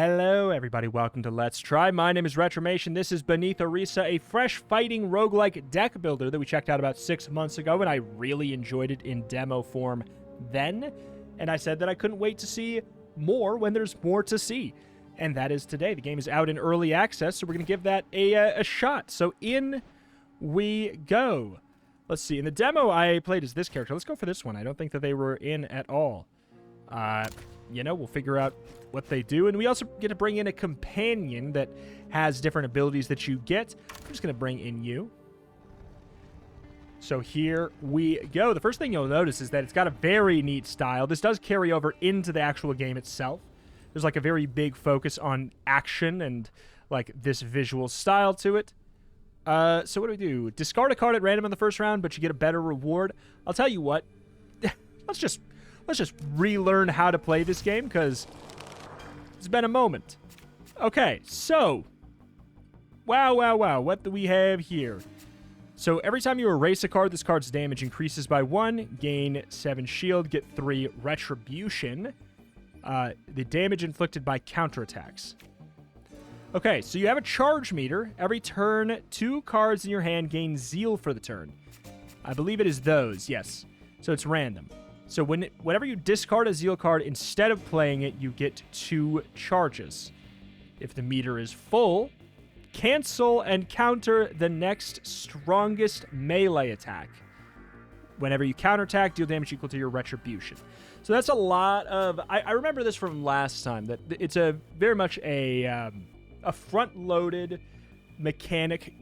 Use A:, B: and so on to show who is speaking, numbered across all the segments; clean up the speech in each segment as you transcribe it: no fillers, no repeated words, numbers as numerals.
A: Hello everybody, welcome to Let's Try. My name is Retromation. This is Beneath Oresa, a fresh fighting roguelike deck builder that we checked out about 6 months ago, and I really enjoyed it in demo form then. And I said that I couldn't wait to see more when there's more to see. And that is today. The game is out in early access, so we're going to give that a shot. So in we go. Let's see. In the demo I played as this character. Let's go for this one. I don't think that they were in at all. You know, we'll figure out what they do. And we also get to bring in a companion that has different abilities that you get. I'm just going to bring in you. So here we go. The first thing you'll notice is that it's got a very neat style. This does carry over into the actual game itself. There's like a very big focus on action and like this visual style to it. So what do we do? Discard a card at random in the first round, but you get a better reward. I'll tell you what. Let's just relearn how to play this game, because it's been a moment. Okay, so. Wow. What do we have here? So every time you erase a card, this card's damage increases by 1. Gain 7 shield, get 3 retribution. The damage inflicted by counterattacks. Okay, so you have a charge meter. Every turn, 2 cards in your hand gain zeal for the turn. I believe it is those, yes. So it's random. So whenever you discard a zeal card, instead of playing it, you get 2 charges. If the meter is full, cancel and counter the next strongest melee attack. Whenever you counterattack, deal damage equal to your retribution. So that's a lot of... I remember this from last time, that it's a very much a front-loaded mechanic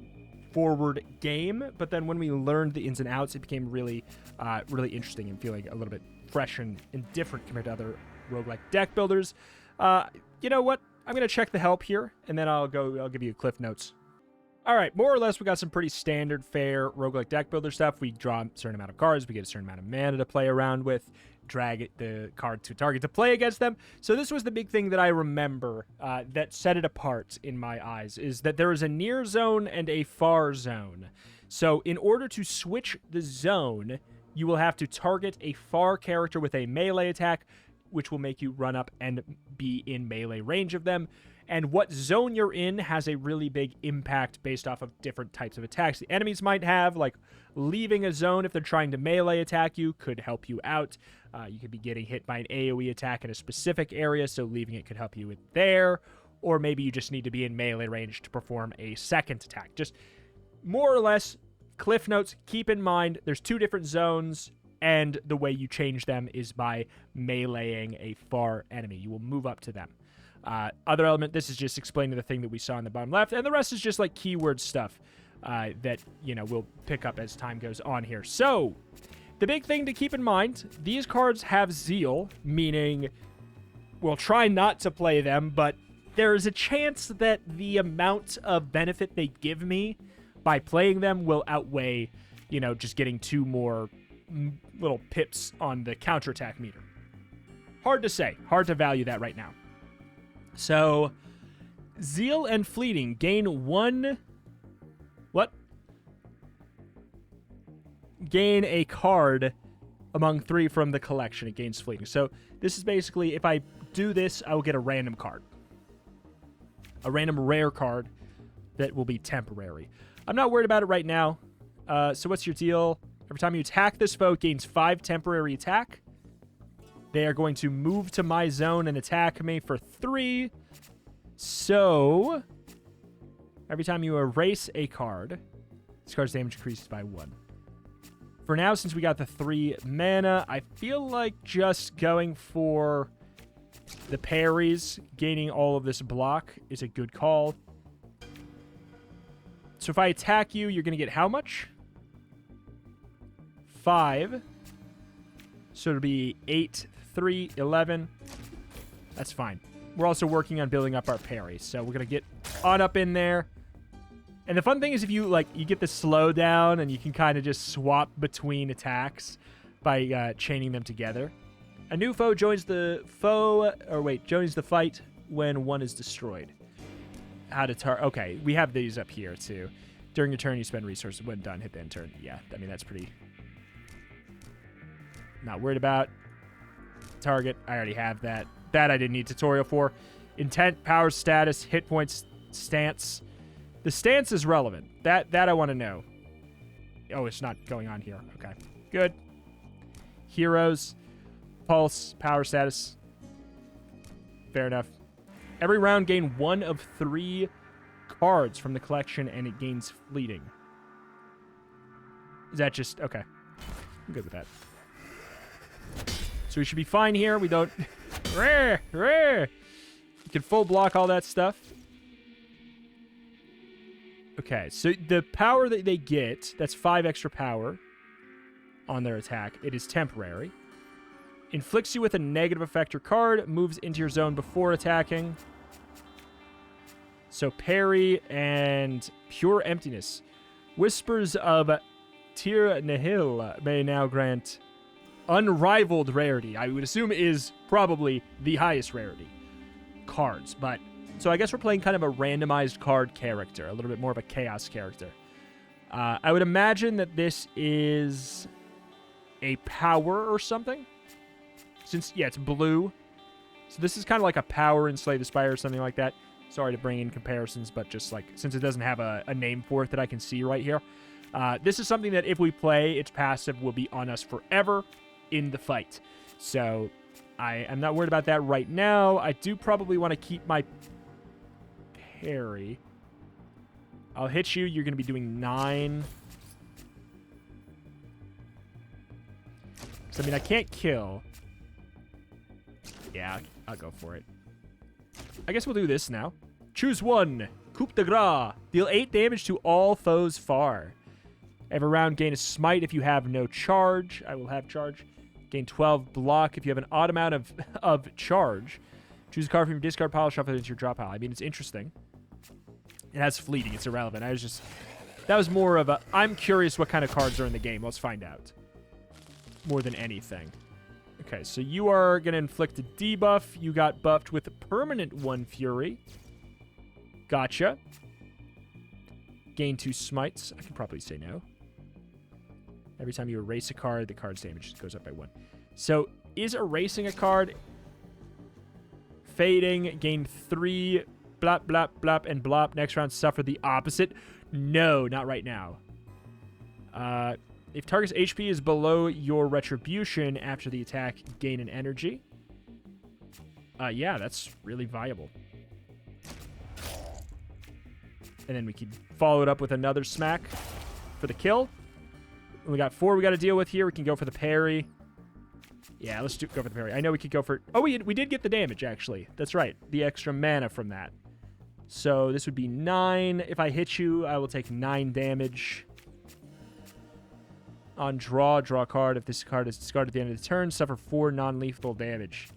A: forward game, but then when we learned the ins and outs, it became really interesting and feeling a little bit fresh and different compared to other roguelike deck builders. You know what? I'm going to check the help here, and then I'll give you cliff notes. All right, more or less, we got some pretty standard fare roguelike deck builder stuff. We draw a certain amount of cards, we get a certain amount of mana to play around with, drag the card to a target to play against them. So this was the big thing that I remember that set it apart in my eyes, is that there is a near zone and a far zone. So in order to switch the zone, you will have to target a far character with a melee attack, which will make you run up and be in melee range of them. And what zone you're in has a really big impact based off of different types of attacks the enemies might have. Like leaving a zone if they're trying to melee attack you could help you out. You could be getting hit by an AoE attack in a specific area, so leaving it could help you with there. Or maybe you just need to be in melee range to perform a second attack. Just more or less, cliff notes, keep in mind there's 2 different zones, and the way you change them is by meleeing a far enemy. You will move up to them. Other element, this is just explaining the thing that we saw in the bottom left, and the rest is just like keyword stuff that, you know, we'll pick up as time goes on here. So, the big thing to keep in mind, these cards have zeal, meaning we'll try not to play them, but there is a chance that the amount of benefit they give me by playing them will outweigh, you know, just getting 2 more little pips on the counterattack meter. Hard to say. Hard to value that right now. So, Zeal and Fleeting gain 1... What? Gain a card among 3 from the collection. It gains Fleeting. So, this is basically, if I do this, I will get a random card. A random rare card that will be temporary. I'm not worried about it right now. So, what's your deal? Every time you attack this foe, it gains 5 temporary attack. They are going to move to my zone and attack me for 3. So, every time you erase a card, this card's damage increases by 1. For now, since we got the 3 mana, I feel like just going for the parries, gaining all of this block, is a good call. So if I attack you, you're going to get how much? 5. So it'll be 8, 3, 11. That's fine. We're also working on building up our parry. So we're going to get on up in there. And the fun thing is if you get the slowdown and you can kind of just swap between attacks by chaining them together. A new foe joins the fight when one is destroyed. Okay, we have these up here too. During your turn, you spend resources. When done, hit the end turn. Yeah, I mean, that's pretty... Not worried about. Target, I already have that. That I didn't need tutorial for. Intent, power, status, hit points, stance. The stance is relevant. That I want to know. Oh, it's not going on here. Okay, good. Heroes, pulse, power, status. Fair enough. Every round gain 1 of 3 cards from the collection, and it gains fleeting. Is that just... Okay. I'm good with that. So we should be fine here. We don't... Rare! Rare! You can full block all that stuff. Okay, so the power that they get, that's 5 extra power on their attack. It is temporary. Inflicts you with a negative effect or card. Moves into your zone before attacking. So parry and pure emptiness. Whispers of Nydeleric may now grant unrivaled rarity. I would assume is probably the highest rarity cards. But so I guess we're playing kind of a randomized card character, a little bit more of a chaos character. I would imagine that this is a power or something. Since, yeah, it's blue. So this is kind of like a power in Slay the Spire or something like that. Sorry to bring in comparisons, but just like, since it doesn't have a name for it that I can see right here. This is something that if we play, its passive will be on us forever in the fight. So I am not worried about that right now. I do probably want to keep my parry. I'll hit you. You're going to be doing 9. So, I mean, I can't kill. Yeah, I'll go for it. I guess we'll do this now. Choose one. Coup de grace. Deal 8 damage to all foes far. Every round, gain a smite if you have no charge. I will have charge. Gain 12 block if you have an odd amount of charge. Choose a card from your discard pile, shuffle it into your draw pile. I mean, it's interesting. It has fleeting. It's irrelevant. That was more of a, I'm curious what kind of cards are in the game. Let's find out. More than anything. Okay, so you are going to inflict a debuff. You got buffed with a permanent 1 Fury. Gotcha. Gain 2 smites. I can probably say no. Every time you erase a card, the card's damage goes up by 1. So, is erasing a card... Fading, gain 3, blop, blop, blop, and blop. Next round, suffer the opposite. No, not right now. If target's HP is below your retribution after the attack, gain an energy. Yeah, that's really viable. And then we can follow it up with another smack for the kill. We got 4 we got to deal with here. We can go for the parry. Yeah, let's go for the parry. I know we could go for... Oh, we did get the damage, actually. That's right. The extra mana from that. So this would be 9. If I hit you, I will take 9 damage. On draw a card. If this card is discarded at the end of the turn, suffer 4 non-lethal damage.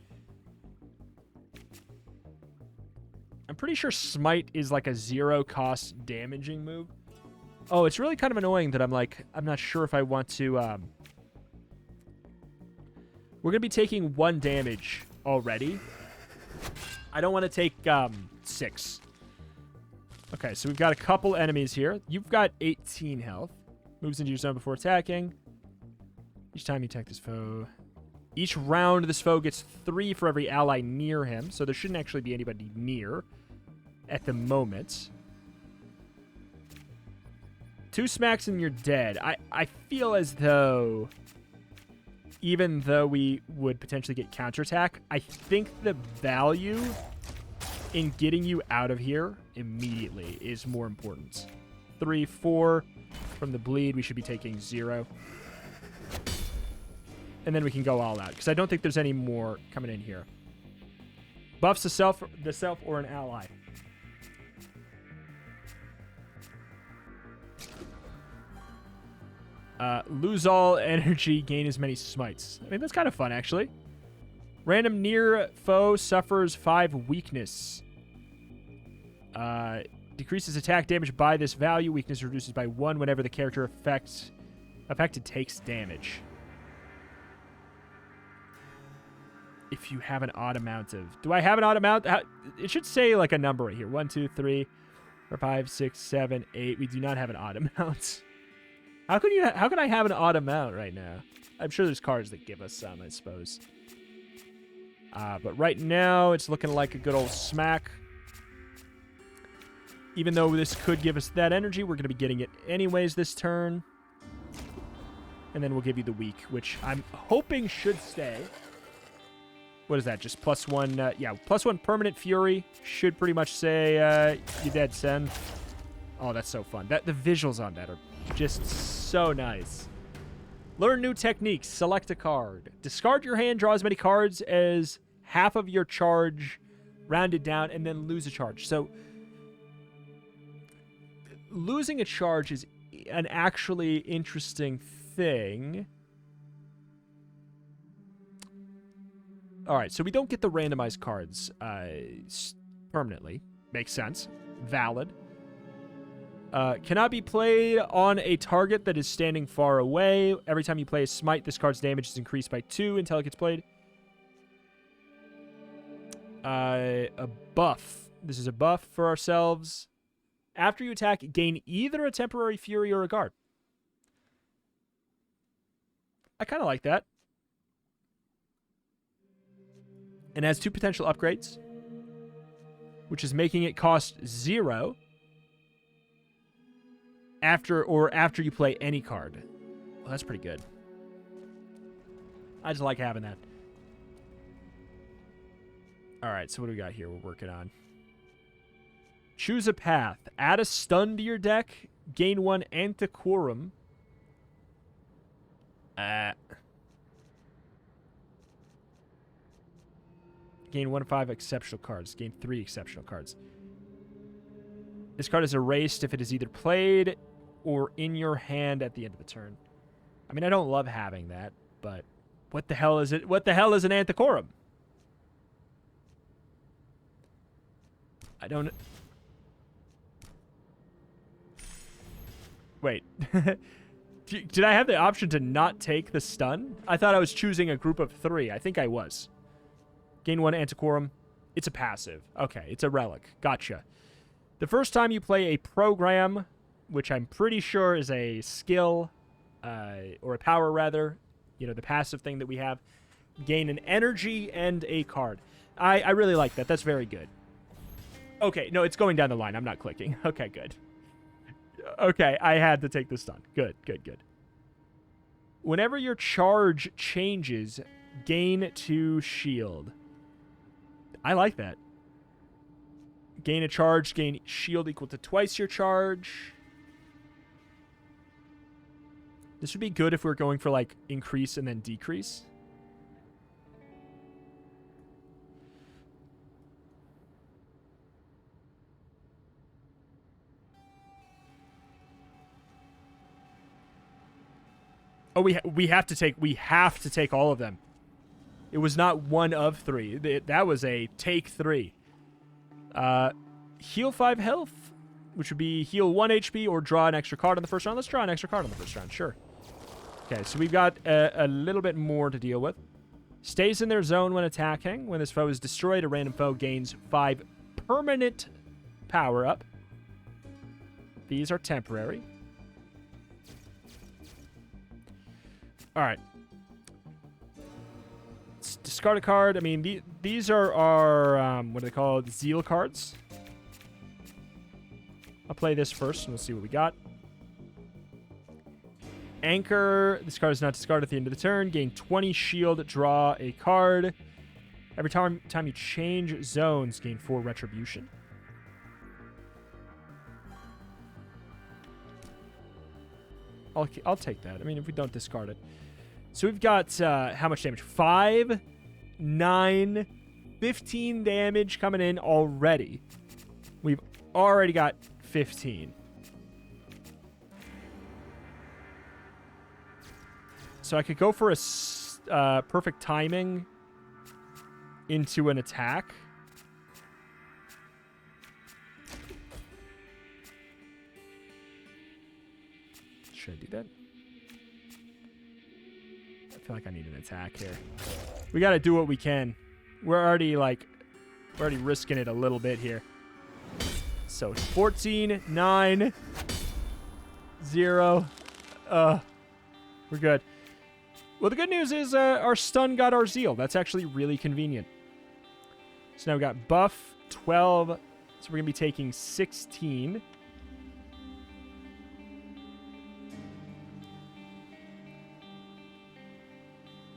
A: I'm pretty sure Smite is like a 0-cost damaging move. Oh, it's really kind of annoying that I'm not sure if I want to... We're going to be taking 1 damage already. I don't want to take 6. Okay, so we've got a couple enemies here. You've got 18 health. Moves into your zone before attacking. Each time you attack this foe. Each round, this foe gets 3 for every ally near him. So there shouldn't actually be anybody near at the moment. 2 smacks and you're dead. I feel as though... Even though we would potentially get counterattack, I think the value in getting you out of here immediately is more important. 3, 4 from the bleed. We should be taking 0. And then we can go all out, because I don't think there's any more coming in here. Buffs the self or an ally. Lose all energy, gain as many smites. I mean, that's kind of fun, actually. Random near foe suffers 5 weakness. Decreases attack damage by this value. Weakness reduces by 1 whenever the character affected takes damage. If you have an odd amount of... Do I have an odd amount? It should say like a number right here. 1, 2, 3, 4, 5, 6, 7, 8. We do not have an odd amount. How can I have an odd amount right now? I'm sure there's cards that give us some, I suppose. But right now, it's looking like a good old smack. Even though this could give us that energy, we're going to be getting it anyways this turn. And then we'll give you the weak, which I'm hoping should stay. What is that? Just +1, yeah, +1 permanent fury. Should pretty much say, you dead, son. Oh, that's so fun. The visuals on that are just so nice. Learn new techniques. Select a card. Discard your hand, draw as many cards as half of your charge, rounded down, and then lose a charge. So, losing a charge is an actually interesting thing. Alright, so we don't get the randomized cards permanently. Makes sense. Valid. Cannot be played on a target that is standing far away. Every time you play a smite, this card's damage is increased by 2 until it gets played. A buff. This is a buff for ourselves. After you attack, gain either a temporary fury or a guard. I kind of like that. And has 2 potential upgrades, which is making it cost 0 after you play any card. Well, that's pretty good. I just like having that. All right, so what do we got here we're working on? Choose a path. Add a stun to your deck. Gain 1 Antiquorum. Gain 1/5 exceptional cards. Gain 3 exceptional cards. This card is erased if it is either played or in your hand at the end of the turn. I mean, I don't love having that, but what the hell is it? What the hell is an Antiquorum? I don't... Wait. Did I have the option to not take the stun? I thought I was choosing a group of 3. I think I was. Gain 1 Antiquorum. It's a passive. Okay, it's a relic. Gotcha. The first time you play a program, which I'm pretty sure is a skill, or a power rather, you know, the passive thing that we have, gain an energy and a card. I really like that. That's very good. Okay, no, it's going down the line. I'm not clicking. Okay, good. Okay, I had to take the stun. Good, good, good. Whenever your charge changes, gain 2 shield. I like that. Gain a charge, gain shield equal to twice your charge. This would be good if we were going for, like, increase and then decrease. Oh, we have to take all of them. It was not 1 of 3. That was a take 3. Heal 5 health, which would be heal 1 HP or draw an extra card on the first round. Let's draw an extra card on the first round, sure. Okay, so we've got a little bit more to deal with. Stays in their zone when attacking. When this foe is destroyed, a random foe gains 5 permanent power up. These are temporary. All right. Let's discard a card. I mean, these are our, what are they called? Zeal cards. I'll play this first, and we'll see what we got. Anchor. This card is not discarded at the end of the turn. Gain 20 shield. Draw a card. Every time you change zones, gain 4 retribution. I'll take that. I mean, if we don't discard it. So we've got, how much damage? 5, 9, 15 damage coming in already. We've already got 15. So I could go for a perfect timing into an attack. Should I do that? I feel like I need an attack here. We got to do what we can. We're already risking it a little bit here. So 14, 9, 0. We're good. Well, the good news is our stun got our zeal. That's actually really convenient. So now we got buff 12. So we're going to be taking 16.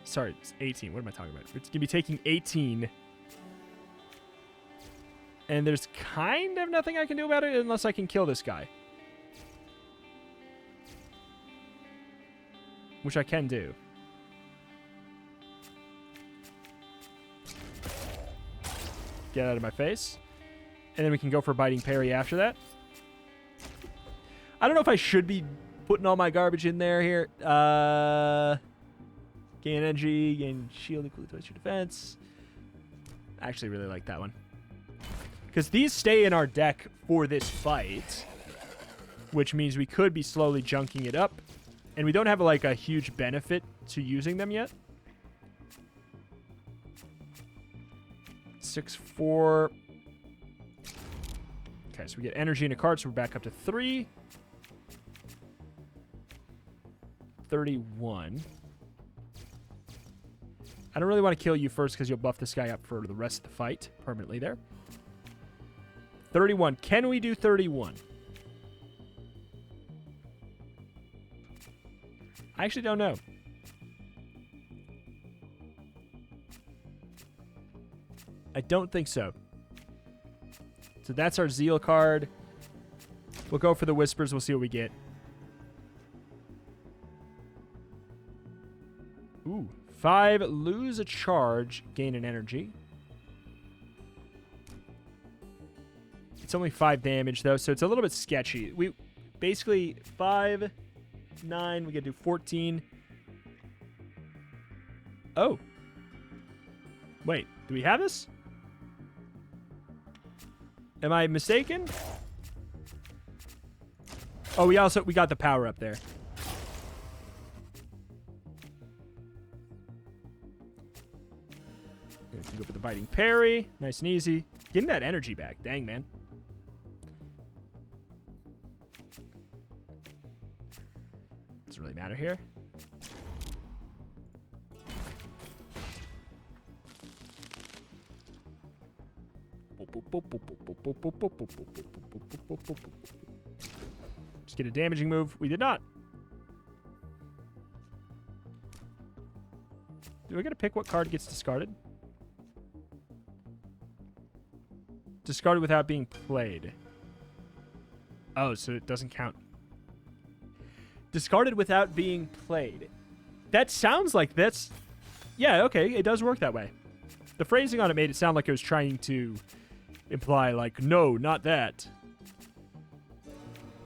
A: Sorry, it's 18. What am I talking about? It's going to be taking 18. And there's kind of nothing I can do about it unless I can kill this guy. Which I can do. Get out of my face. And then we can go for Biting Parry after that. I don't know if I should be putting all my garbage in there here. Gain energy, gain shield equal to your defense. I actually really like that one. Because these stay in our deck for this fight. Which means we could be slowly junking it up. And we don't have like a huge benefit to using them yet. 6-4. Okay, so we get energy in a card, so we're back up to 3. 31. I don't really want to kill you first because you'll buff this guy up for the rest of the fight permanently there. 31. Can we do 31? I actually don't know. I don't think so. So that's our Zeal card. We'll go for the Whispers. We'll see what we get. Ooh. 5. Lose a charge. Gain an energy. It's only 5 damage, though, so it's a little bit sketchy. We basically 5, 9. We can do 14. Oh. Wait. Do we have this? Am I mistaken? Oh, we got the power up there. Go for the Biting Parry. Nice and easy. Getting that energy back. Dang, man. Doesn't really matter here. Just get a damaging move. We did not. Do I get to pick what card gets discarded? Discarded without being played. Oh, so it doesn't count. Discarded without being played. That sounds like that's... Yeah, okay, it does work that way. The phrasing on it made it sound like it was trying to imply, like, no, not that.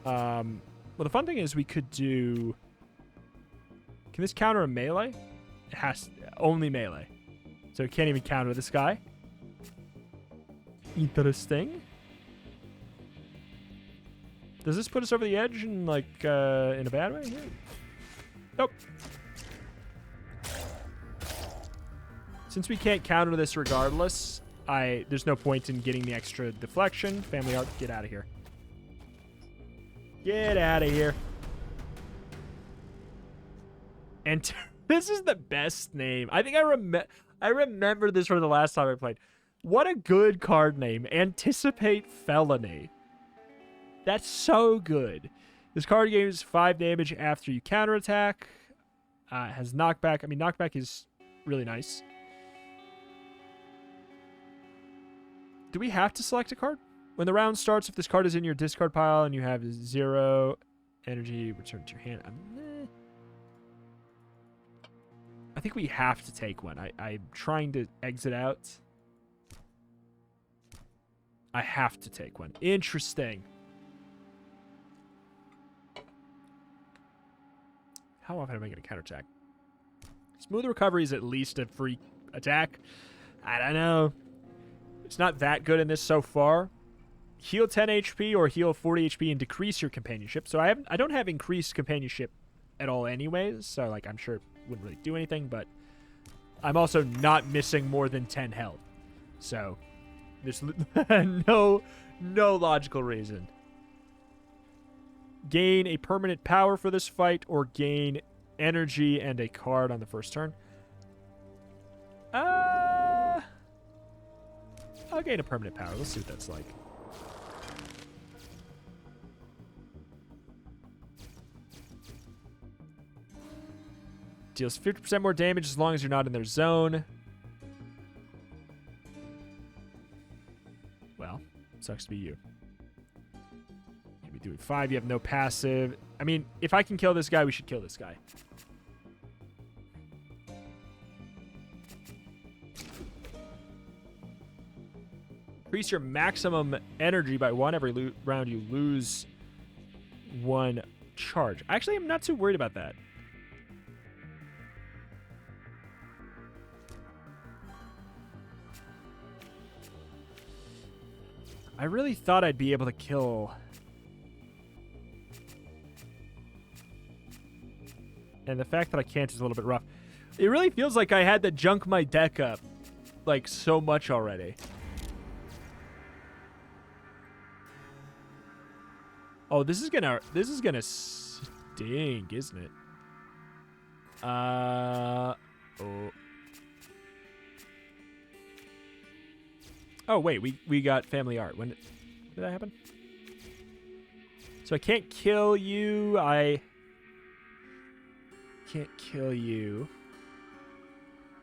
A: Well, the fun thing is we could do... Can this counter a melee? It has only melee. So it can't even counter this guy. Interesting. Does this put us over the edge in, like, in a bad way? Yeah. Nope. Since we can't counter this regardless, there's no point in getting the extra deflection. Family art, get out of here. Get out of here. And this is the best name. I think I remember this from the last time I played. What a good card name. Anticipate Felony. That's so good. This card gains 5 damage after you counterattack. It has knockback. I mean, knockback is really nice. Do we have to select a card? When the round starts, if this card is in your discard pile and you have 0 energy, return to your hand. I think we have to take one. I'm trying to exit out. I have to take one. Interesting. How often am I going to counterattack? Smooth recovery is at least a free attack. I don't know. It's not that good in this so far. Heal 10 HP or heal 40 HP and decrease your companionship. So I don't have increased companionship at all anyways. So like I'm sure it wouldn't really do anything, but I'm also not missing more than 10 health. So there's no logical reason. Gain a permanent power for this fight or gain energy and a card on the first turn. I'll gain a permanent power. Let's see what that's like. Deals 50% more damage as long as you're not in their zone. Well, sucks to be you. You'll be doing 5. You have no passive. I mean, if I can kill this guy, we should kill this guy. Increase your maximum energy by 1 every round. You lose 1 charge. Actually, I'm not too worried about that. I really thought I'd be able to kill... And the fact that I can't is a little bit rough. It really feels like I had to junk my deck up, like, so much already. Oh, this is gonna stink, isn't it? Oh. Oh, wait, we got family art. When did that happen? So I can't kill you. I can't kill you.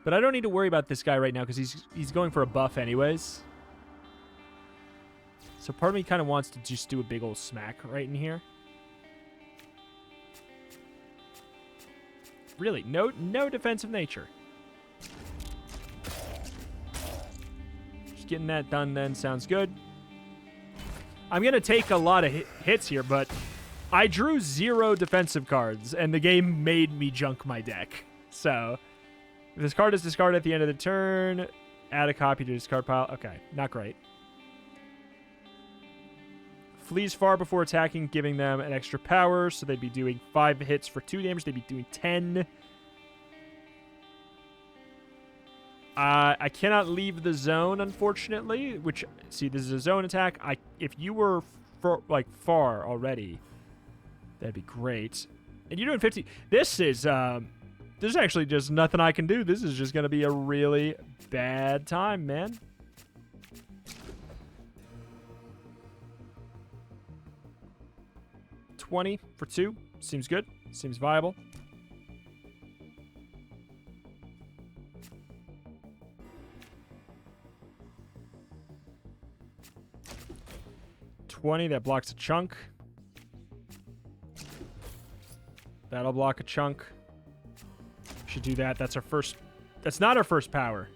A: But I don't need to worry about this guy right now because he's going for a buff anyways. So part of me kind of wants to just do a big old smack right in here. Really, no defensive nature. Just getting that done then sounds good. I'm going to take a lot of hits here, but I drew 0 defensive cards, and the game made me junk my deck. So, if this card is discarded at the end of the turn, add a copy to discard pile. Okay, not great. Flees far before attacking, giving them an extra power, so they'd be doing 5 hits for 2 damage. They'd be doing 10. I cannot leave the zone, unfortunately, which, see, this is a zone attack. If you were, far already, that'd be great. And you're doing 50. There's actually just nothing I can do. This is just going to be a really bad time, man. $20 for 2. Seems good. Seems viable. $20, that blocks a chunk. That'll block a chunk. Should do that. That's our first. That's not our first power.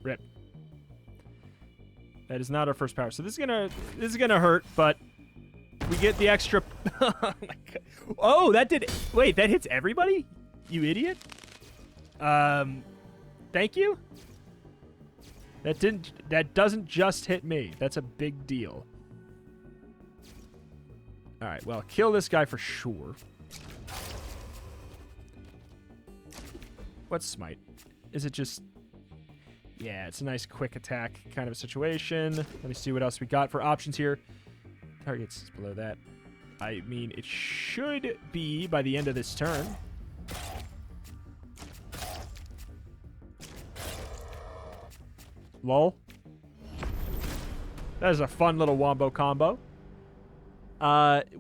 A: Rip. That is not our first power. So this is gonna hurt, but we get the extra. Oh my god. Oh, that did. Wait, that hits everybody? You idiot. Thank you. That doesn't just hit me. That's a big deal. All right, well, kill this guy for sure. What's smite? Is it just... Yeah, it's a nice quick attack kind of a situation. Let me see what else we got for options here. Targets is below that. I mean, it should be by the end of this turn. Lol. That is a fun little wombo combo.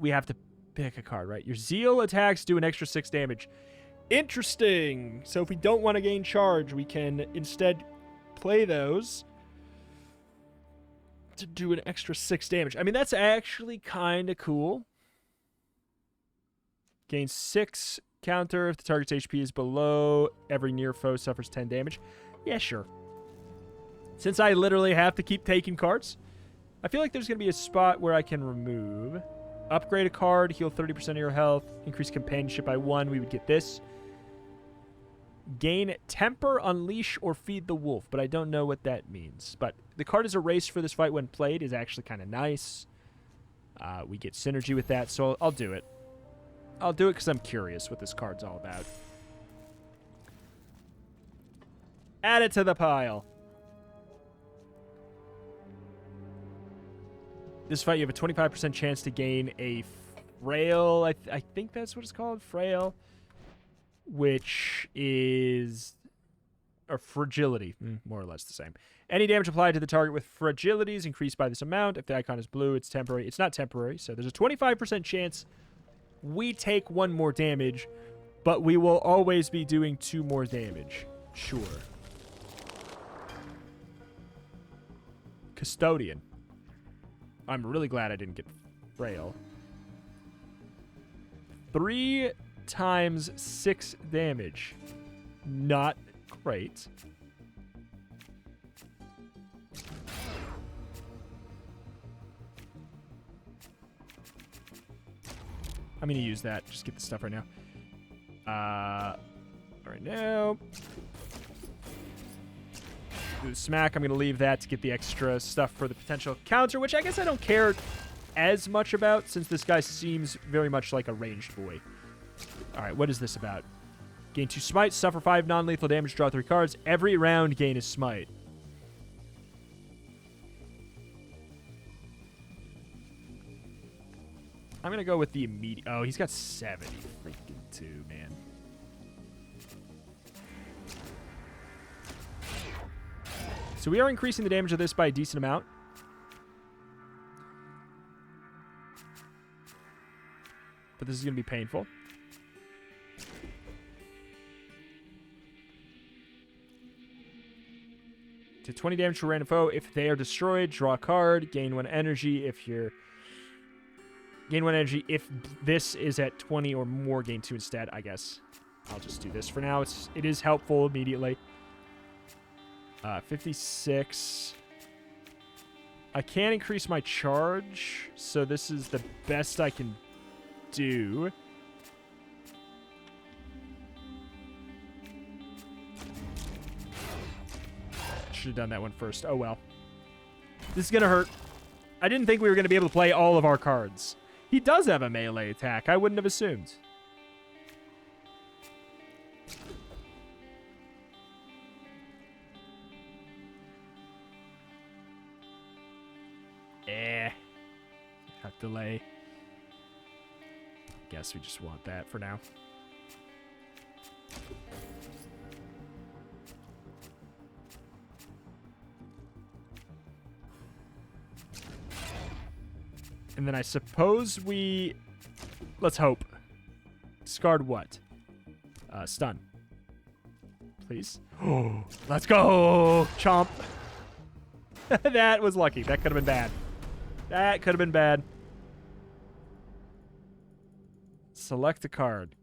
A: We have to pick a card, right? Your Zeal attacks do an extra 6 damage. Interesting. So if we don't want to gain charge, we can instead play those to do an extra 6 damage. I mean, that's actually kind of cool. Gain 6 counter if the target's HP is below. Every near foe suffers 10 damage. Yeah, sure. Since I literally have to keep taking cards, I feel like there's going to be a spot where I can remove. Upgrade a card, heal 30% of your health, increase companionship by 1. We would get this. Gain Temper, Unleash, or Feed the Wolf, but I don't know what that means. But the card is erased for this fight when played is actually kind of nice. We get synergy with that, so I'll do it. I'll do it because I'm curious what this card's all about. Add it to the pile. This fight, you have a 25% chance to gain a Frail. I think that's what it's called, Frail. Which is or fragility, more or less the same. Any damage applied to the target with fragility is increased by this amount. If the icon is blue, it's temporary. It's not temporary, so there's a 25% chance we take 1 more damage, but we will always be doing 2 more damage. Sure. Custodian. I'm really glad I didn't get frail. 3 times 6 damage. Not great. I'm going to use that. Just get the stuff right now. Right now. Do the smack. I'm going to leave that to get the extra stuff for the potential counter, which I guess I don't care as much about since this guy seems very much like a ranged boy. All right, what is this about? Gain 2 smite, suffer 5 non-lethal damage, draw 3 cards. Every round gain a smite. I'm going to go with the immediate... Oh, he's got 70 freaking 2, man. So we are increasing the damage of this by a decent amount. But this is going to be painful. To 20 damage to a random foe. If they are destroyed, draw a card. Gain 1 energy. If you're... Gain 1 energy. If this is at 20 or more, gain 2 instead, I guess. I'll just do this for now. It is helpful immediately. 56. I can increase my charge, so this is the best I can do. Should have done that one first. Oh, well. This is going to hurt. I didn't think we were going to be able to play all of our cards. He does have a melee attack. I wouldn't have assumed. Have delay. Guess we just want that for now. And then I suppose we... Let's hope. Discard what? Stun. Please. Oh, let's go! Chomp. That was lucky. That could have been bad. That could have been bad. Select a card.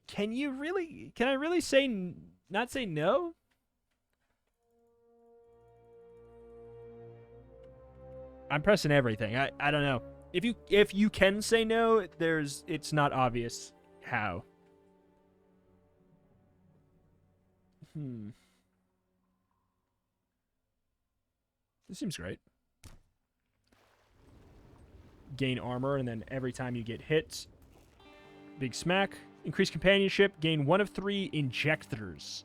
A: Can I really say... Not say no? I'm pressing everything. I don't know. If you can say no, it's not obvious how. This seems great. Gain armor, and then every time you get hit, big smack. Increase companionship. Gain 1 of 3 injectors.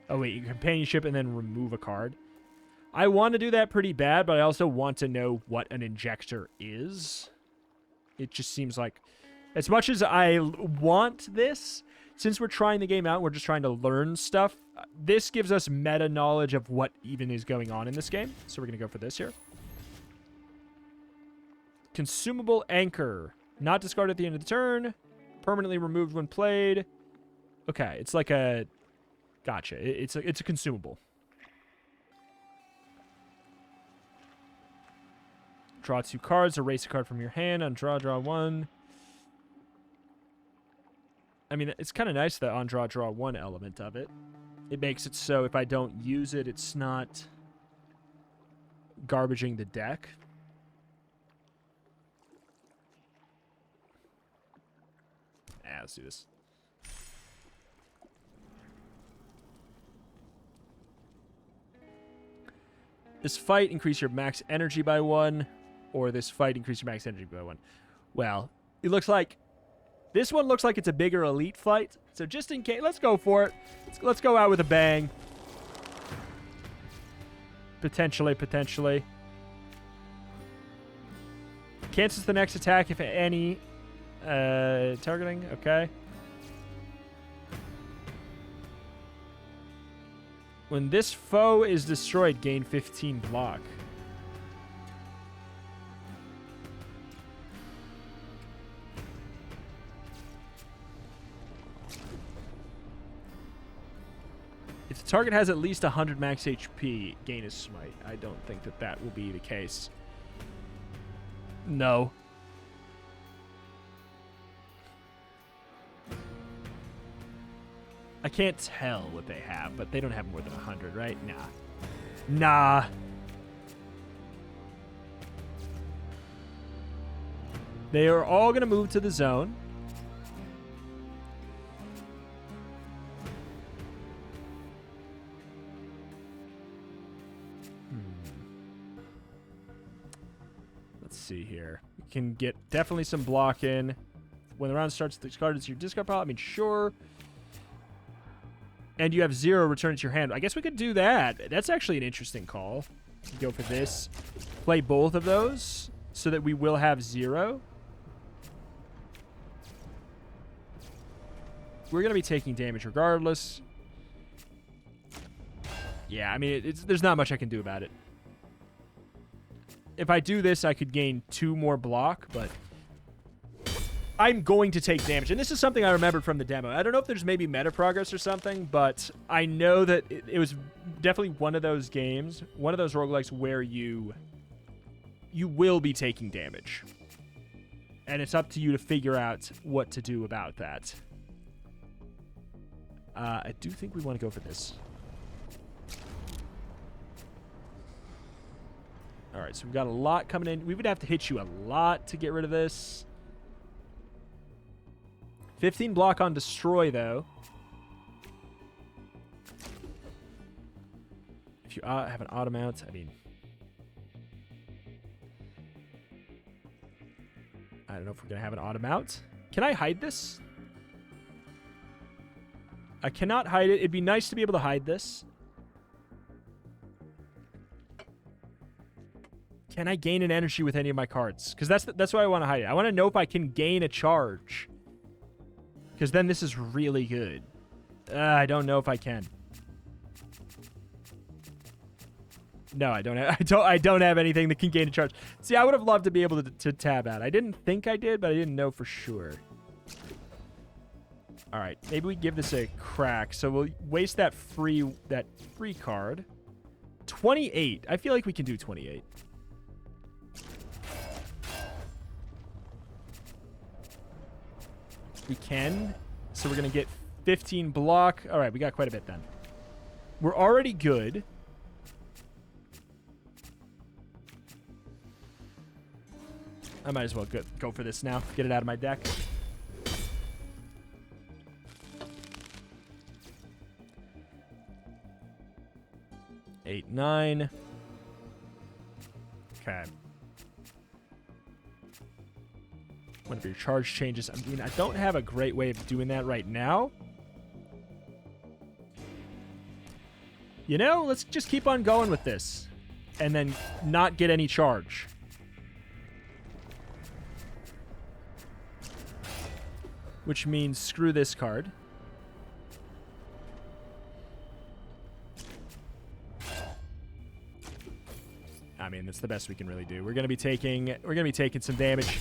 A: Oh wait, companionship and then remove a card. I want to do that pretty bad, but I also want to know what an injector is. It just seems like, as much as I want this, since we're trying the game out, we're just trying to learn stuff, this gives us meta knowledge of what even is going on in this game. So we're going to go for this here. Consumable Anchor. Not discarded at the end of the turn. Permanently removed when played. Okay, it's like a... Gotcha. It's a consumable. Draw 2 cards. Erase a card from your hand. On draw 1. I mean, it's kind of nice, the on draw 1 element of it. It makes it so if I don't use it, it's not garbaging the deck. Let's do this. This fight, increase your max energy by 1. Or this fight, increase your max energy by 1. Well, it looks like... This one looks like it's a bigger elite fight. So just in case... Let's go for it. Let's go out with a bang. Potentially. Cancels the next attack if any... targeting, okay. When this foe is destroyed, gain 15 block. If the target has at least 100 max HP, gain a smite. I don't think that that will be the case. No. I can't tell what they have, but they don't have more than 100, right? Nah. Nah. They are all going to move to the zone. Let's see here. You can get definitely some block in. When the round starts, discard is your discard pile. I mean, sure. And you have 0 return to your hand. I guess we could do that. That's actually an interesting call. Go for this. Play both of those so that we will have 0. We're going to be taking damage regardless. Yeah, I mean, there's not much I can do about it. If I do this, I could gain 2 more block, but I'm going to take damage. And this is something I remembered from the demo. I don't know if there's maybe meta progress or something, but I know that it was definitely one of those games, one of those roguelikes where you will be taking damage. And it's up to you to figure out what to do about that. I do think we want to go for this. All right, so we've got a lot coming in. We would have to hit you a lot to get rid of this. 15 block on destroy, though. If you have an auto mount, I mean, I don't know if we're going to have an auto mount. Can I hide this? I cannot hide it. It'd be nice to be able to hide this. Can I gain an energy with any of my cards? Because that's why I want to hide it. I want to know if I can gain a charge. Because then this is really good. I don't know if I can. No, I don't have. I don't have anything that can gain a charge. See, I would have loved to be able to tab out. I didn't think I did, but I didn't know for sure. All right, maybe we give this a crack. So we'll waste that free card. 28. I feel like we can do 28. We can. So we're going to get 15 block. All right, we got quite a bit then. We're already good. I might as well go for this now. Get it out of my deck. Eight, 9. Okay. Whenever your charge changes. I mean, I don't have a great way of doing that right now. You know, let's just keep on going with this. And then not get any charge. Which means screw this card. I mean, that's the best we can really do. We're gonna be taking some damage.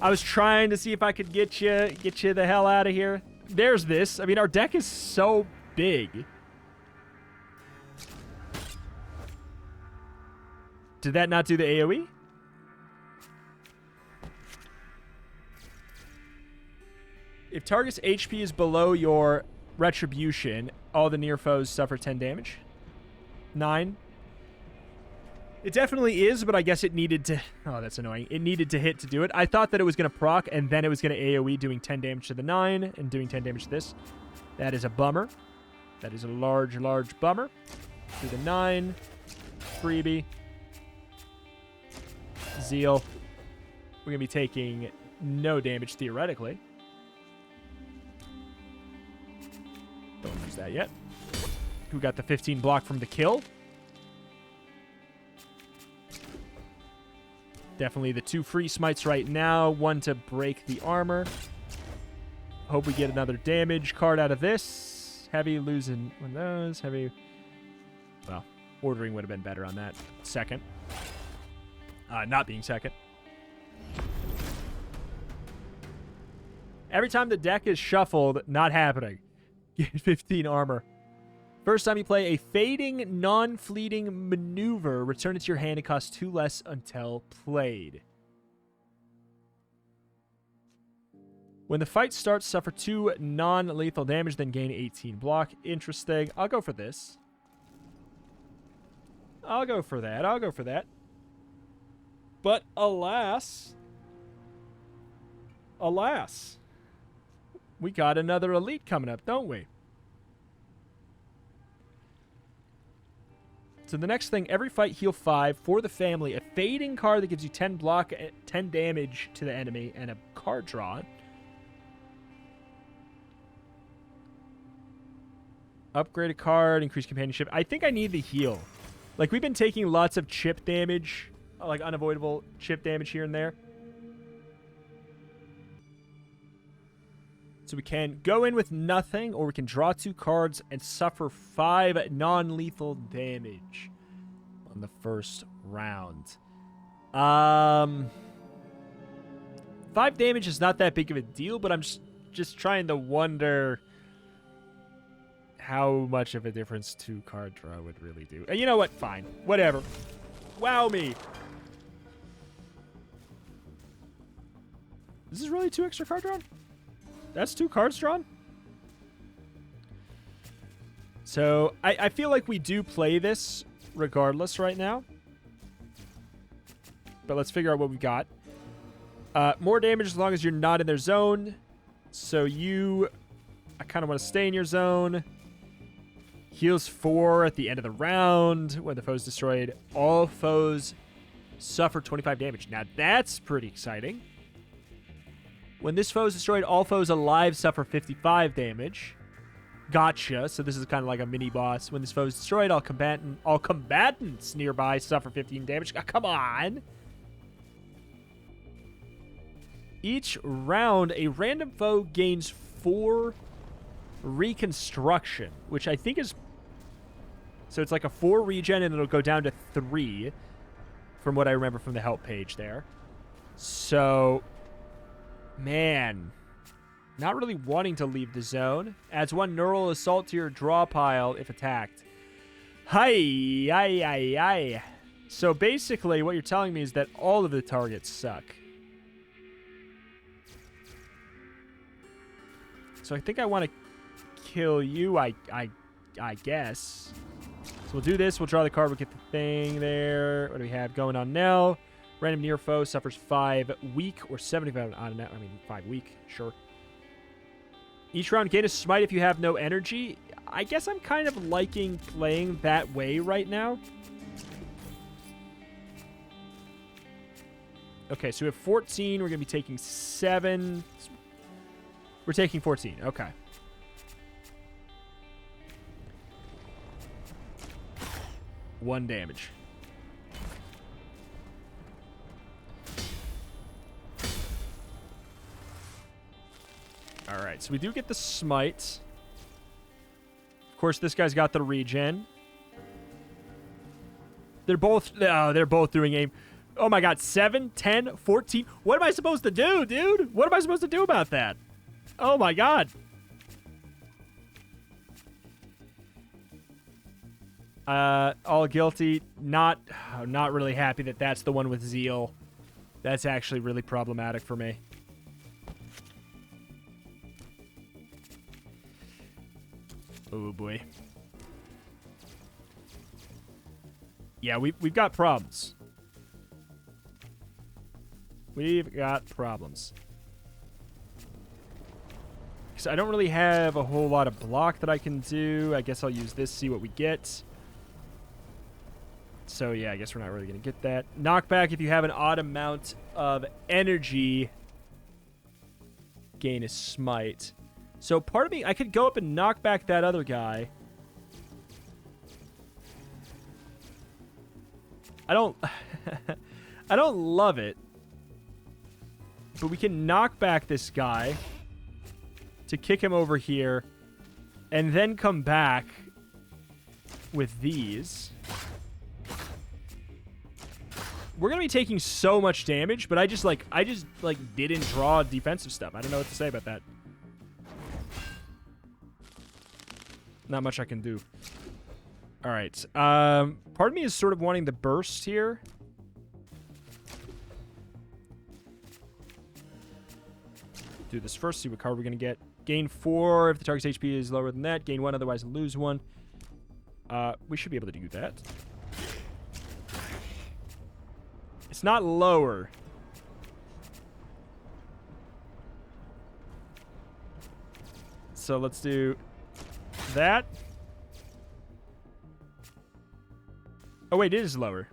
A: I was trying to see if I could get you the hell out of here. There's this. I mean, our deck is so big. Did that not do the AoE? If target's HP is below your retribution, all the near foes suffer 10 damage. 9. It definitely is, but I guess it needed to... Oh, that's annoying. It needed to hit to do it. I thought that it was going to proc, and then it was going to AoE doing 10 damage to the 9 and doing 10 damage to this. That is a bummer. That is a large, large bummer. Do the 9. Freebie. Zeal. We're going to be taking no damage, theoretically. Don't use that yet. Who got the 15 block from the kill? Definitely the 2 free smites right now. 1 to break the armor. Hope we get another damage card out of this. Heavy losing one of those. Heavy. Ordering would have been better on that. Second. Not being second. Every time the deck is shuffled, not happening. Get 15 armor. First time you play a fading, non-fleeting maneuver, return it to your hand. It costs 2 less until played. When the fight starts, suffer 2 non-lethal damage, then gain 18 block. Interesting. I'll go for this. I'll go for that. I'll go for that. But alas, we got another elite coming up, don't we? So the next thing, every fight heal 5 for the family. A fading card that gives you 10 block, 10 damage to the enemy, and a card draw. Upgrade a card, increase companionship. I think I need the heal. Like, we've been taking lots of chip damage, like unavoidable chip damage here and there. So we can go in with nothing, or we can draw 2 cards and suffer 5 non-lethal damage on the first round. 5 damage is not that big of a deal, but I'm just trying to wonder how much of a difference 2 card draw would really do. And you know what? Fine. Whatever. Wow me. This is really 2 extra card drawn? That's 2 cards drawn? So, I feel like we do play this regardless right now. But let's figure out what we've got. More damage as long as you're not in their zone. So I kind of want to stay in your zone. Heals 4 at the end of the round. When the foe's destroyed, all foes suffer 25 damage. Now, that's pretty exciting. When this foe is destroyed, all foes alive suffer 55 damage. Gotcha. So this is kind of like a mini-boss. When this foe is destroyed, all combatants nearby suffer 15 damage. Oh, come on. Each round, a random foe gains 4 reconstruction, which I think is... So it's like a 4 regen, and it'll go down to 3, from what I remember from the help page there. So... Man, not really wanting to leave the zone. Adds 1 neural assault to your draw pile if attacked. Hi. So basically, what you're telling me is that all of the targets suck. So I think I want to kill you, I guess. So we'll do this. We'll draw the card. We'll get the thing there. What do we have going on now? Random near foe suffers 5 weak or 75 on that. I mean, 5 weak, sure. Each round gain a smite if you have no energy. I guess I'm kind of liking playing that way right now. Okay, so we have 14. We're going to be taking 7. We're taking 14. Okay. One damage. All right, so we do get the smite. Of course, this guy's got the regen. They're both doing aim. Oh my god, 7, 10, 14. What am I supposed to do, dude? What am I supposed to do about that? Oh my god. All guilty. Not really happy that that's the one with zeal. That's actually really problematic for me. Oh boy. Yeah, we've got problems. We've got problems. Because I don't really have a whole lot of block that I can do. I guess I'll use this, see what we get. So yeah, I guess we're not really going to get that. Knockback, if you have an odd amount of energy, gain a smite. So part of me, I could go up and knock back that other guy. I don't love it. But we can knock back this guy to kick him over here and then come back with these. We're going to be taking so much damage, but I just didn't draw defensive stuff. I don't know what to say about that. Not much I can do. All right. Part of me is sort of wanting the burst here. Do this first, see what card we're going to get. Gain 4 if the target's HP is lower than that. Gain 1, otherwise lose 1. We should be able to do that. It's not lower. So let's do that. Oh, wait, it is lower.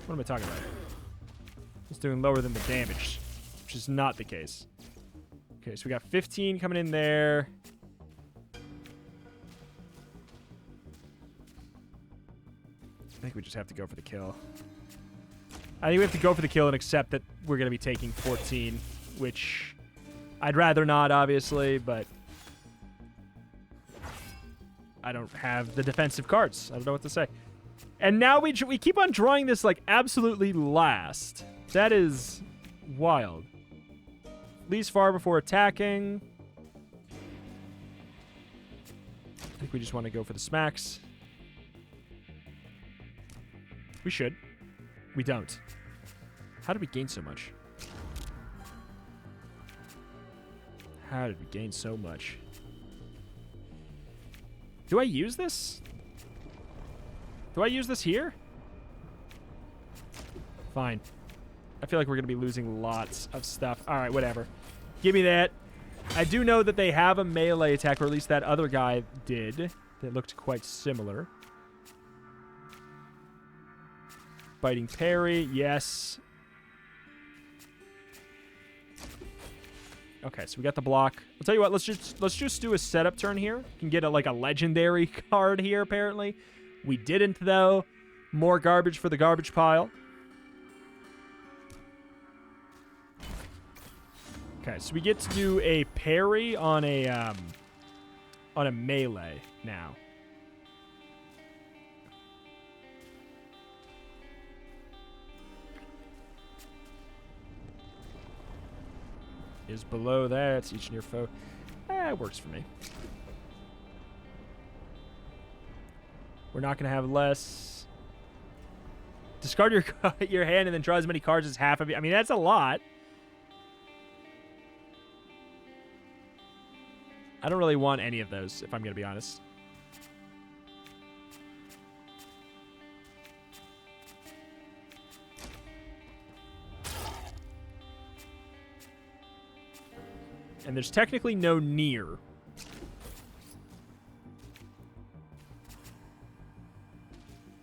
A: What am I talking about? It's doing lower than the damage, which is not the case. Okay, so we got 15 coming in there. I think we just have to go for the kill. I think we have to go for the kill and accept that we're going to be taking 14, which I'd rather not, obviously, but I don't have the defensive cards. I don't know what to say. And now we keep on drawing this, like, absolutely last. That is wild. Least far before attacking. I think we just want to go for the smacks. We should. We don't. How did we gain so much? How did we gain so much? Do I use this? Do I use this here? Fine. I feel like we're going to be losing lots of stuff. All right, whatever. Give me that. I do know that they have a melee attack, or at least that other guy did. That looked quite similar. Biting parry, yes. Okay, so we got the block. I'll tell you what, let's just do a setup turn here. Can get like a legendary card here, apparently. We didn't, though. More garbage for the garbage pile. Okay, so we get to do a parry on a melee now. Is below that. Each near foe. It works for me. We're not going to have less. Discard your hand and then draw as many cards as half of it. I mean, that's a lot. I don't really want any of those, if I'm going to be honest. And there's technically no near.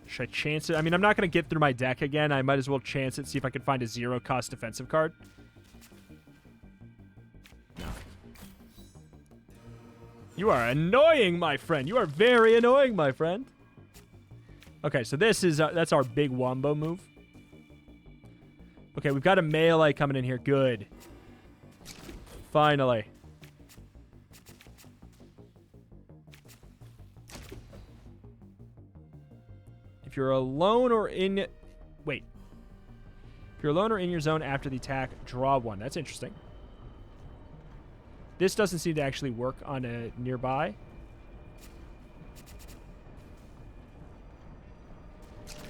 A: Should I chance it? I mean, I'm not going to get through my deck again. I might as well chance it, see if I can find a 0-cost defensive card. No. You are annoying, my friend. You are very annoying, my friend. Okay, so this is that's our big wombo move. Okay, we've got a melee coming in here. Good. Finally. If you're alone or in... Wait. If you're alone or in your zone after the attack, draw one. That's interesting. This doesn't seem to actually work on a nearby.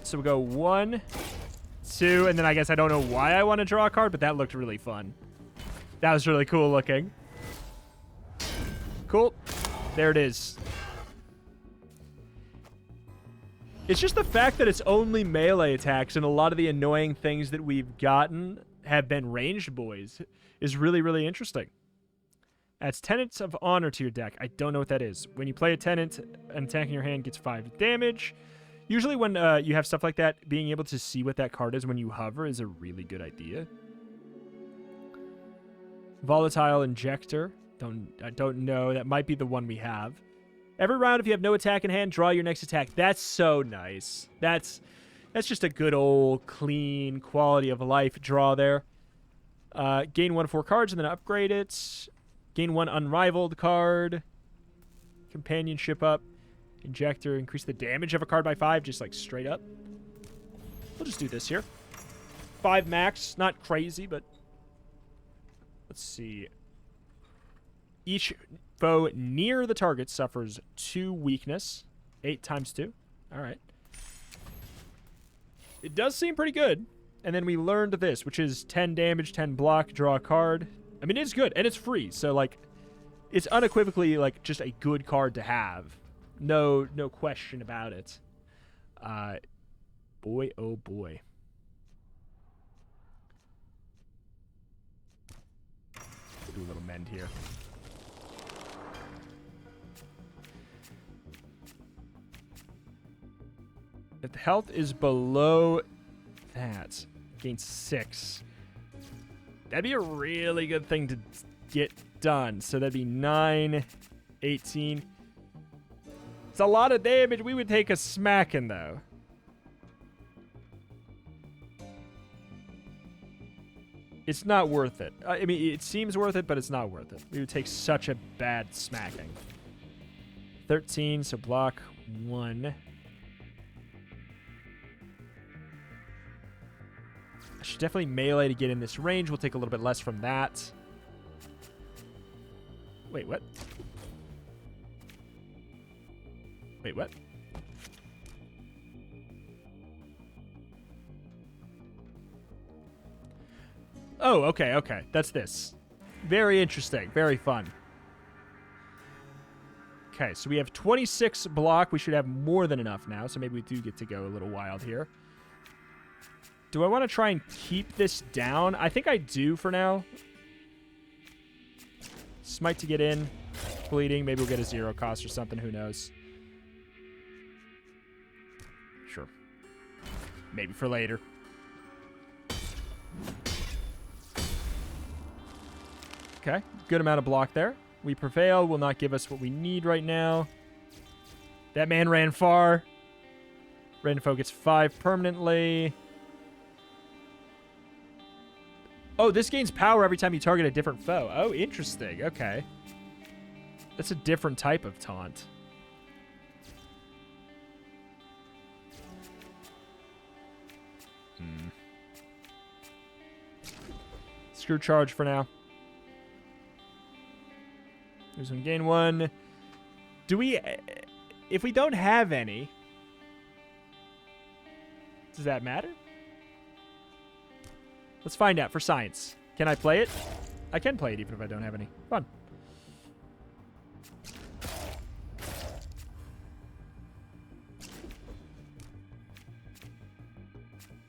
A: So we go 1, 2, and then I guess I don't know why I want to draw a card, but that looked really fun. That was really cool looking. Cool. There it is. It's just the fact that it's only melee attacks and a lot of the annoying things that we've gotten have been ranged boys is really, really interesting. Adds Tenants of Honor to your deck. I don't know what that is. When you play a Tenant, an attack in your hand gets 5 damage. Usually when you have stuff like that, being able to see what that card is when you hover is a really good idea. Volatile Injector. I don't know. That might be the one we have. Every round, if you have no attack in hand, draw your next attack. That's so nice. That's just a good old, clean, quality of life draw there. Gain 1 of 4 cards and then upgrade it. Gain 1 Unrivaled card. Companionship up. Injector. Increase the damage of a card by 5, just like straight up. We'll just do this here. 5 max. Not crazy, but... Let's see. Each foe near the target suffers 2 weakness. 8 times 2. Alright. It does seem pretty good. And then we learned this, which is 10 damage, 10 block, draw a card. I mean, it's good, and it's free. So, like, it's unequivocally, like, just a good card to have. No question about it. Boy, oh boy. Do a little mend here. If the health is below that, gain 6. That'd be a really good thing to get done. So that'd be 9, 18. It's a lot of damage. We would take a smacking, though. It's not worth it. I mean, it seems worth it, but it's not worth it. We would take such a bad smacking. 13, so block 1. I should definitely melee to get in this range. We'll take a little bit less from that. Wait, what? Wait, what? Oh, okay, okay. That's this. Very interesting. Very fun. Okay, so we have 26 block. We should have more than enough now, so maybe we do get to go a little wild here. Do I want to try and keep this down? I think I do for now. Smite to get in. Bleeding. Maybe we'll get a 0 cost or something. Who knows? Sure. Maybe for later. Okay. Good amount of block there. We prevail. Will not give us what we need right now. That man ran far. Random foe gets 5 permanently. Oh, this gains power every time you target a different foe. Oh, interesting. Okay. That's a different type of taunt. Screw charge for now. There's one gain 1. Do we... If we don't have any... Does that matter? Let's find out for science. Can I play it? I can play it even if I don't have any. Fun.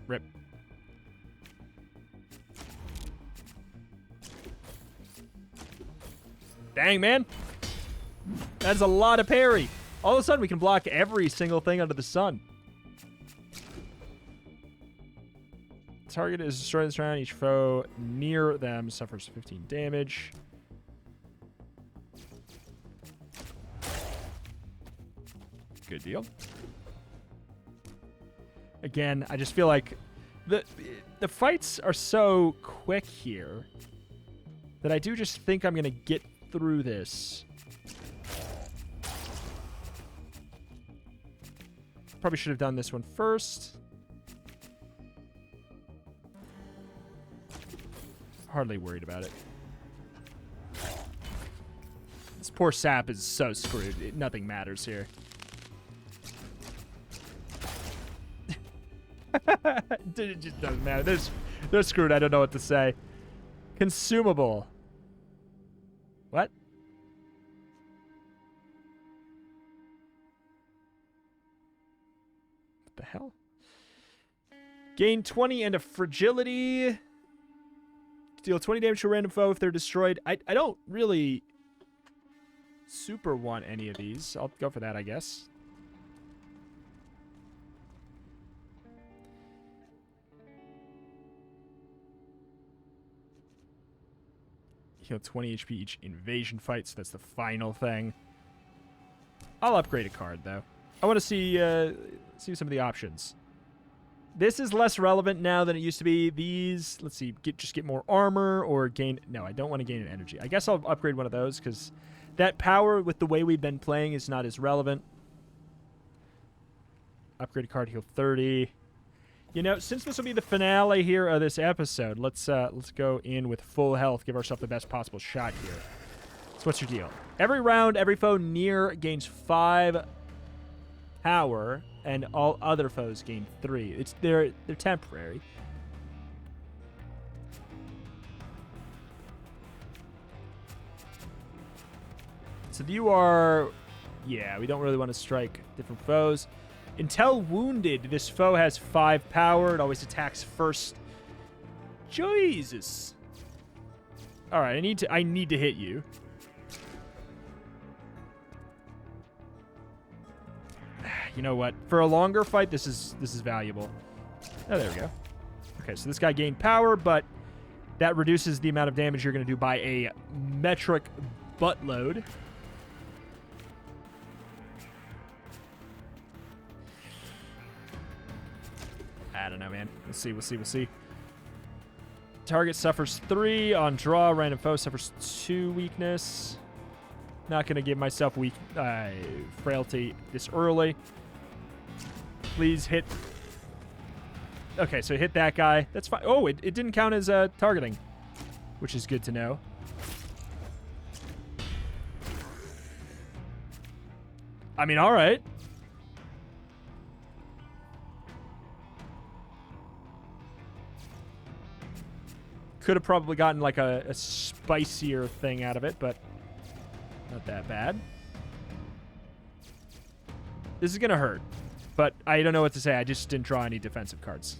A: Rip. Dang, man. That's a lot of parry. All of a sudden, we can block every single thing under the sun. Target is destroyed this round. Each foe near them suffers 15 damage. Good deal. Again, I just feel like the fights are so quick here that I do just think I'm going to get through this. Probably should have done this one first. Hardly worried about it. This poor sap is so screwed. Nothing matters here. It just doesn't matter. They're screwed. I don't know what to say. Consumable. What? What the hell? Gain 20 and a fragility. Deal 20 damage to a random foe if they're destroyed. I don't really super want any of these. I'll go for that, I guess. Heal 20 HP each invasion fight, so that's the final thing. I'll upgrade a card, though. I want to see some of the options. This is less relevant now than it used to be. These, let's see, just get more armor or gain... No, I don't want to gain an energy. I guess I'll upgrade one of those because that power with the way we've been playing is not as relevant. Upgrade a card, heal 30. You know, since this will be the finale here of this episode, let's go in with full health, give ourselves the best possible shot here. So what's your deal? Every round, every foe near gains 5 power, and all other foes gain 3. They're temporary. So you are... Yeah, we don't really want to strike different foes. Until wounded, this foe has 5 power. It always attacks first. Jesus. All right, I need to hit you. You know what? For a longer fight, this is valuable. Oh, there we go. Okay, so this guy gained power, but that reduces the amount of damage you're going to do by a metric buttload. I don't know, man. We'll see. Target suffers 3 on draw. Random foe suffers 2 weakness. Not going to give myself frailty this early. Please hit. Okay, so hit that guy. That's fine. Oh, it didn't count as targeting, which is good to know. I mean, all right. Could have probably gotten like a spicier thing out of it, but not that bad. This is going to hurt, but I don't know what to say. I just didn't draw any defensive cards.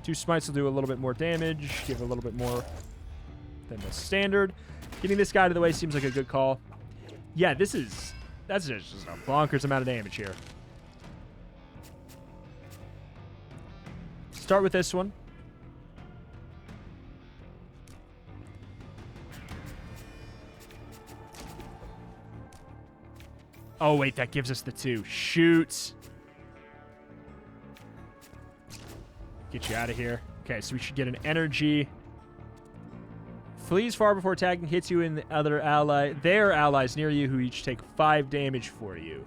A: 2 smites will do a little bit more damage, give a little bit more than the standard. Getting this guy out of the way seems like a good call. Yeah, that's just a bonkers amount of damage here. Start with this one. Oh, wait, that gives us the 2. Shoot. Get you out of here. Okay, so we should get an energy. Flees far before attacking, hits you in the other ally. Their allies near you who each take 5 damage for you.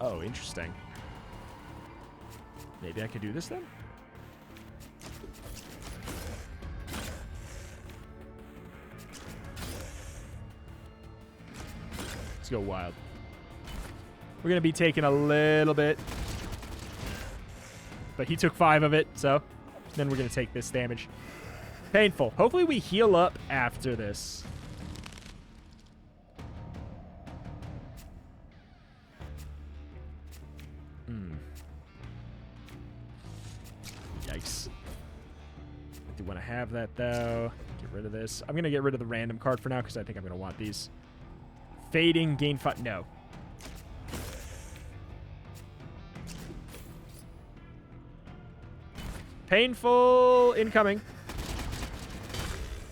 A: Oh, interesting. Maybe I could do this then? Let's go wild. We're going to be taking a little bit. But he took 5 of it, so then we're going to take this damage. Painful. Hopefully we heal up after this. Yikes. I do want to have that, though. Get rid of this. I'm going to get rid of the random card for now because I think I'm going to want these. Fading, gain 5. No. Painful incoming.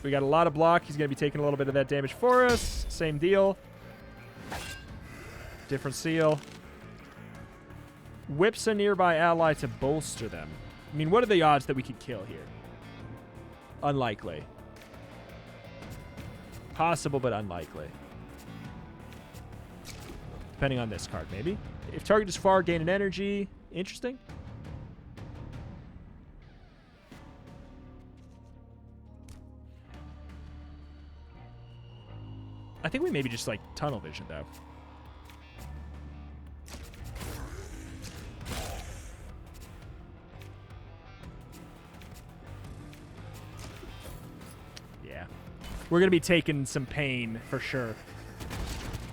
A: We got a lot of block. He's going to be taking a little bit of that damage for us. Same deal. Different seal. Whips a nearby ally to bolster them. I mean, what are the odds that we could kill here? Unlikely. Possible, but unlikely. Depending on this card, maybe. If target is far, gain an energy. Interesting. I think we maybe just like tunnel vision, though. Yeah. We're going to be taking some pain for sure.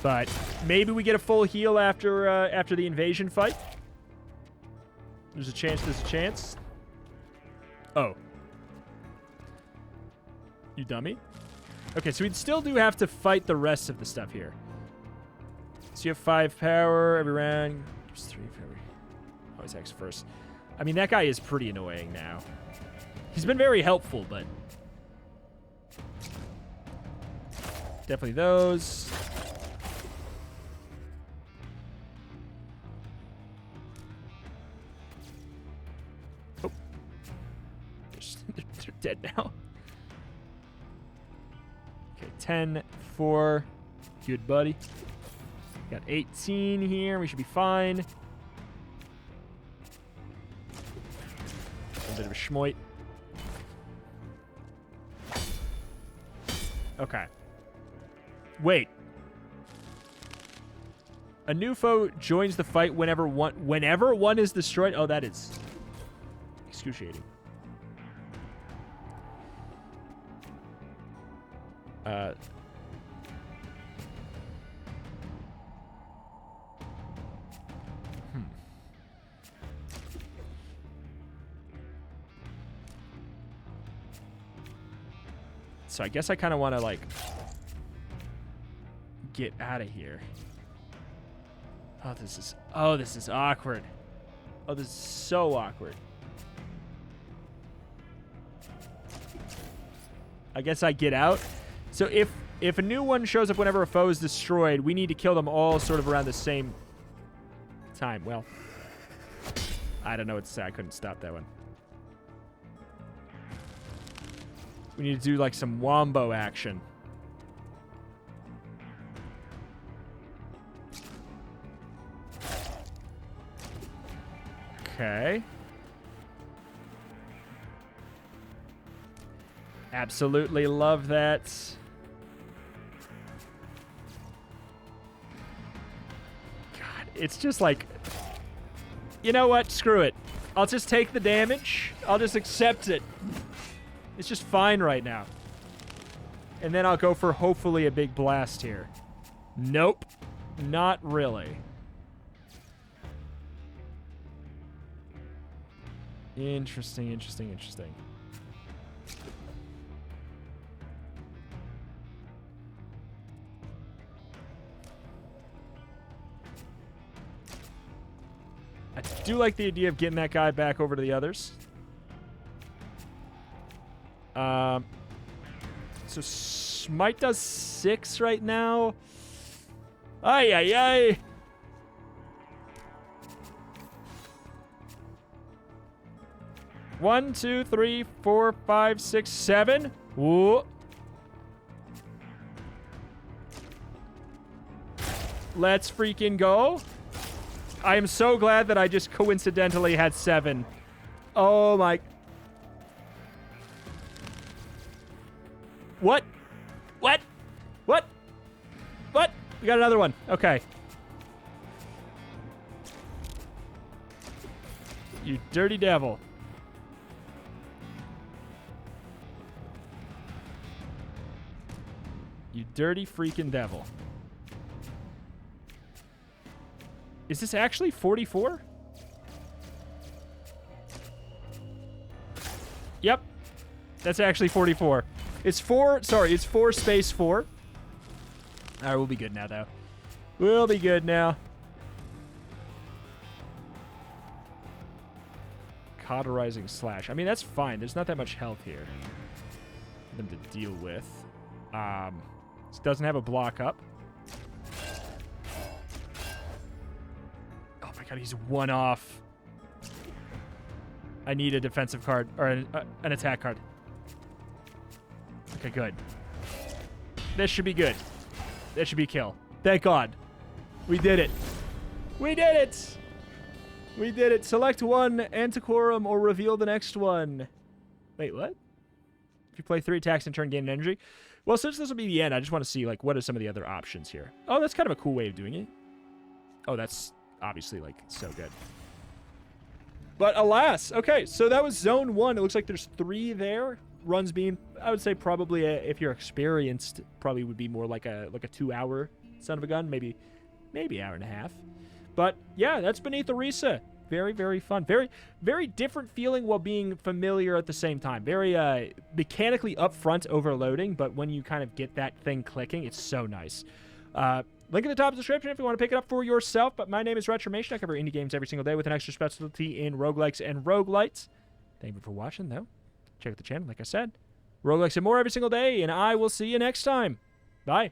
A: But maybe we get a full heal after the invasion fight. There's a chance. Oh. You dummy. Okay, so we still do have to fight the rest of the stuff here. So you have 5 power every round. There's 3 power. Always X first. I mean, that guy is pretty annoying now. He's been very helpful, but... Definitely those. Oh. They're dead now. 10, 4. Good, buddy. Got 18 here. We should be fine. bit of a schmoit. Okay. Wait. A new foe joins the fight whenever one is destroyed. Oh, that is excruciating. So I guess I kind of want to, like, get out of here. Oh, this is awkward. Oh, this is so awkward. I guess I get out. So if a new one shows up whenever a foe is destroyed, we need to kill them all sort of around the same time. Well, I don't know what to say. I couldn't stop that one. We need to do, like, some wombo action. Okay. Absolutely love that. God, it's just like... You know what? Screw it. I'll just take the damage. I'll just accept it. It's just fine right now. And then I'll go for hopefully a big blast here. Nope. Not really. Interesting, interesting, interesting. I do like the idea of getting that guy back over to the others. So Smite does 6 right now. Ay, ay, ay. One, two, three, 4, 5, 6, 7. Whoa. Let's freaking go. I am so glad that I just coincidentally had 7. Oh my... What? What? What? What? We got another one. Okay. You dirty devil. You dirty freaking devil. Is this actually 44? Yep. That's actually 44. It's 4, sorry, it's 4 space 4. All right, we'll be good now, though. We'll be good now. Cauterizing slash. I mean, that's fine. There's not that much health here for them to deal with. This doesn't have a block up. Oh my god, he's 1 off. I need a defensive card, or an attack card. Okay, good. This should be good. That should be a kill. Thank God. We did it. We did it! We did it. Select one, Antiquorum, or reveal the next one. Wait, what? If you play 3 attacks and turn, gain energy. Well, since this will be the end, I just want to see, like, what are some of the other options here. Oh, that's kind of a cool way of doing it. Oh, that's obviously, like, so good. But alas, okay, so that was Zone 1. It looks like there's 3 there. Runs being, I would say probably, if you're experienced, probably would be more like a 2-hour son of a gun, maybe hour and a half. But yeah, that's Beneath Oresa. Very, very fun. Very, very different feeling while being familiar at the same time. Very mechanically upfront overloading, but when you kind of get that thing clicking, it's so nice. Link in the top of the description if you want to pick it up for yourself. But my name is Retromation. I cover indie games every single day with an extra specialty in roguelikes and roguelites. Thank you for watching, though. Check out the channel, like I said. Roguelikes and more every single day, and I will see you next time. Bye.